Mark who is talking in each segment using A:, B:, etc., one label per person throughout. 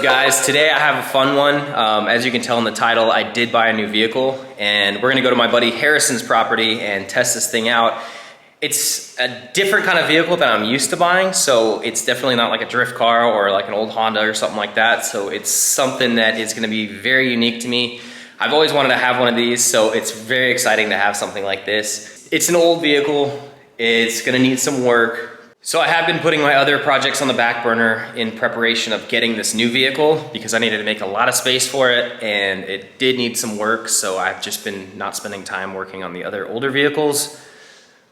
A: guys? Today I have a fun one. As you can tell in the title, I did buy a new vehicle and we're gonna go to my buddy Harrison's property and test this thing out. It's a different kind of vehicle than I'm used to buying, so it's definitely not like a drift car or like an old Honda or something like that. So it's something that is gonna be very unique to me. I've always wanted to have one of these, so it's very exciting to have something like this. It's an old vehicle, it's gonna need some work. So I have been putting my other projects on the back burner in preparation of getting this new vehicle because I needed to make a lot of space for it and it did need some work, so I've just been not spending time working on the other older vehicles.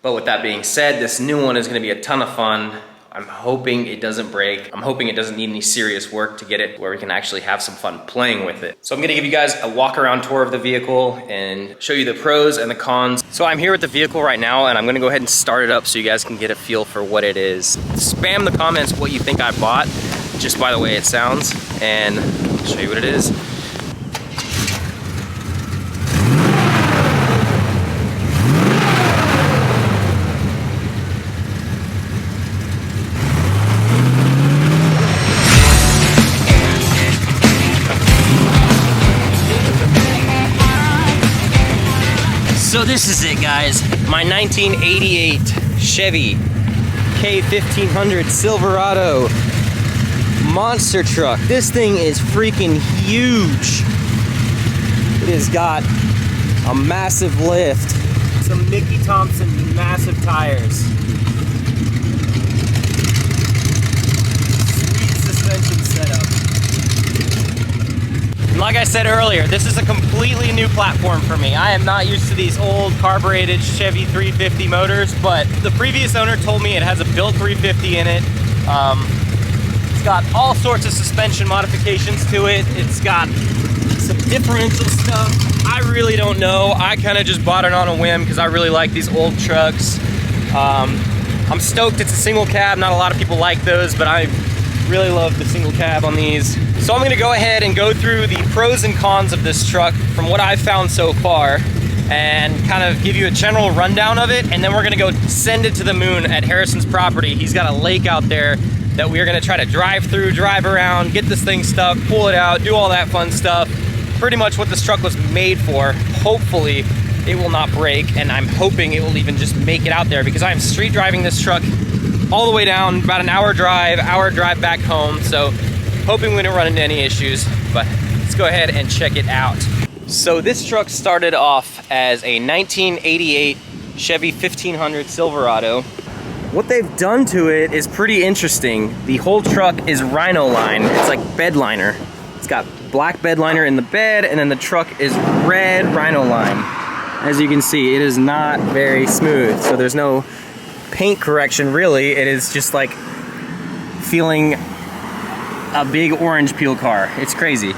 A: But with that being said, this new one is gonna be a ton of fun. I'm hoping it doesn't break. I'm hoping it doesn't need any serious work to get it where we can actually have some fun playing with it. So I'm gonna give you guys a walk around tour of the vehicle and show you the pros and the cons. So I'm here with the vehicle right now and I'm gonna go ahead and start it up so you guys can get a feel for what it is. Spam the comments what you think I bought, just by the way it sounds, and I'll show you what it is. So this is it, guys. My 1988 Chevy K1500 Silverado monster truck. This thing is freaking huge. It has got a massive lift, some Mickey Thompson massive tires, sweet suspension setup. Like I said earlier, this is a completely new platform for me. I am not used to these old carbureted Chevy 350 motors, but the previous owner told me it has a built 350 in it. It's got all sorts of suspension modifications to it. It's got some differential stuff. I really don't know. I kind of just bought it on a whim because I really like these old trucks. I'm stoked it's a single cab. Not a lot of people like those, but I really love the single cab on these. So I'm gonna go ahead and go through the pros and cons of this truck from what I've found so far and kind of give you a general rundown of it, and then we're gonna go send it to the moon at Harrison's property. He's got a lake out there that we're gonna try to drive through, drive around, get this thing stuck, pull it out, do all that fun stuff. Pretty much what this truck was made for. Hopefully it will not break, and I'm hoping it will even just make it out there because I'm street driving this truck all the way down, about an hour drive back home, so hoping we don't run into any issues, but let's go ahead and check it out. So this truck started off as a 1988 Chevy 1500 Silverado. What they've done to it is pretty interesting. The whole truck is rhino line. It's like bed liner. It's got black bed liner in the bed, and then the truck is red rhino line. As you can see, it is not very smooth, so there's no paint correction really. It is just like feeling a big orange peel car. It's crazy,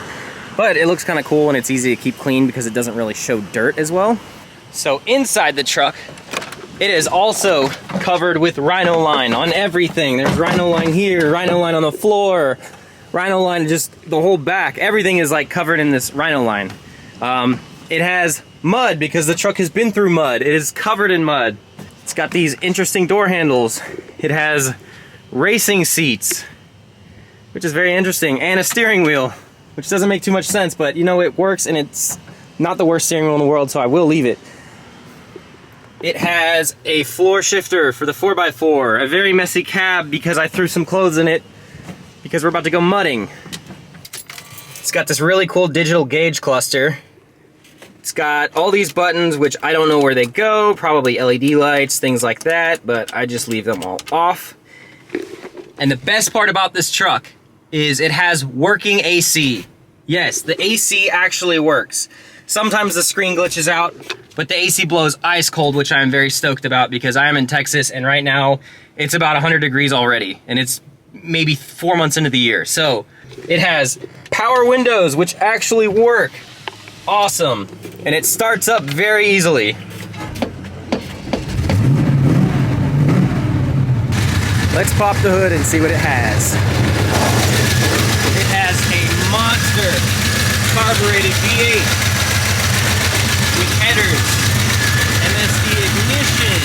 A: but it looks kind of cool and it's easy to keep clean because it doesn't really show dirt as well. So inside the truck, it is also covered with rhino line on everything. There's rhino line here, rhino line on the floor, rhino line just the whole back. Everything is like covered in this rhino line. It has mud because the truck has been through mud. It is covered in mud. It's got these interesting door handles. It has racing seats, which is very interesting, and a steering wheel, which doesn't make too much sense, but you know, it works and it's not the worst steering wheel in the world, so I will leave it. It has a floor shifter for the 4x4, a very messy cab because I threw some clothes in it because we're about to go mudding. It's got this really cool digital gauge cluster. It's got all these buttons, which I don't know where they go, probably LED lights, things like that, but I just leave them all off. And the best part about this truck is it has working AC. Yes, the AC actually works. Sometimes the screen glitches out, but the AC blows ice cold, which I'm very stoked about because I am in Texas and right now it's about 100 degrees already and it's maybe 4 months into the year. So it has power windows, which actually work. Awesome. And it starts up very easily. Let's pop the hood and see what it has. It has a monster carbureted V8 with headers, MSD ignition,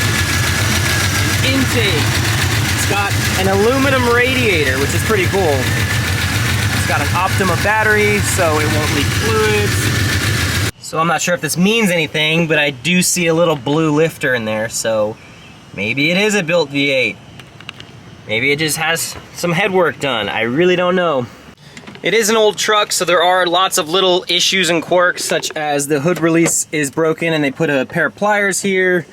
A: an intake. It's got an aluminum radiator, which is pretty cool. It's got an Optima battery, so it won't leak fluids. So I'm not sure if this means anything, but I do see a little blue lifter in there, so maybe it is a built V8. Maybe it just has some head work done. I really don't know. It is an old truck, so there are lots of little issues and quirks, such as the hood release is broken and they put a pair of pliers here.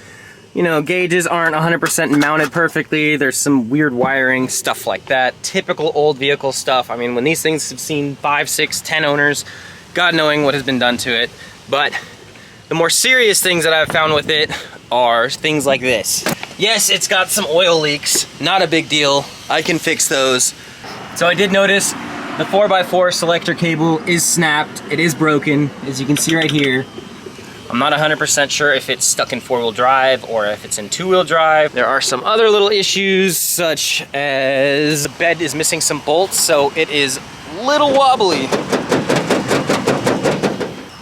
A: You know, gauges aren't 100% mounted perfectly. There's some weird wiring, stuff like that. Typical old vehicle stuff. I mean, when these things have seen 5, 6, 10 owners, God knowing what has been done to it. But the more serious things that I've found with it are things like this. Yes, it's got some oil leaks. Not a big deal. I can fix those. So I did notice the 4x4 selector cable is snapped. It is broken, as you can see right here. I'm not 100% sure if it's stuck in 4-wheel drive or if it's in 2-wheel drive. There are some other little issues, such as the bed is missing some bolts, so it is a little wobbly.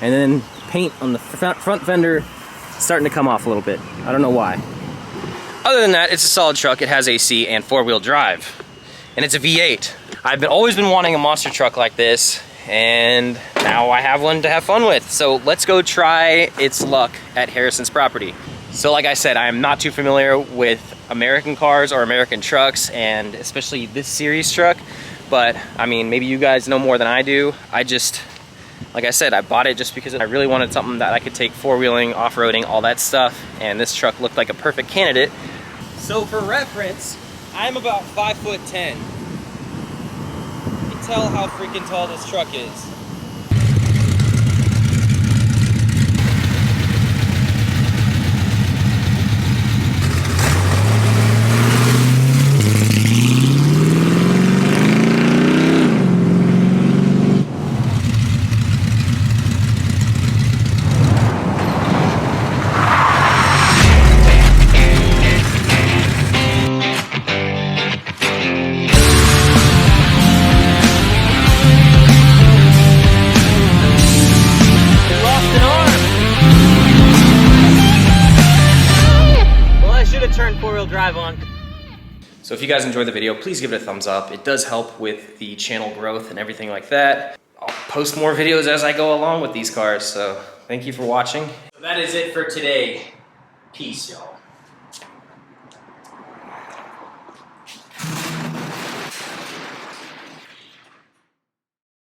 A: And then paint on the front fender starting to come off a little bit. I don't know why. Other than that, it's a solid truck. It has AC and 4-wheel drive. And it's a V8. I've always been wanting a monster truck like this, and now I have one to have fun with. So let's go try its luck at Harrison's property. So like I said, I am not too familiar with American cars or American trucks, and especially this series truck. But I mean, maybe you guys know more than I do. Like I said, I bought it just because I really wanted something that I could take four-wheeling, off-roading, all that stuff. And this truck looked like a perfect candidate. So for reference, I'm about 5'10". You can tell how freaking tall this truck is. Turn four-wheel drive on. So if you guys enjoyed the video, please give it a thumbs up. It does help with the channel growth and everything like that. I'll post more videos as I go along with these cars, so thank you for watching. So that is it for today. Peace, y'all.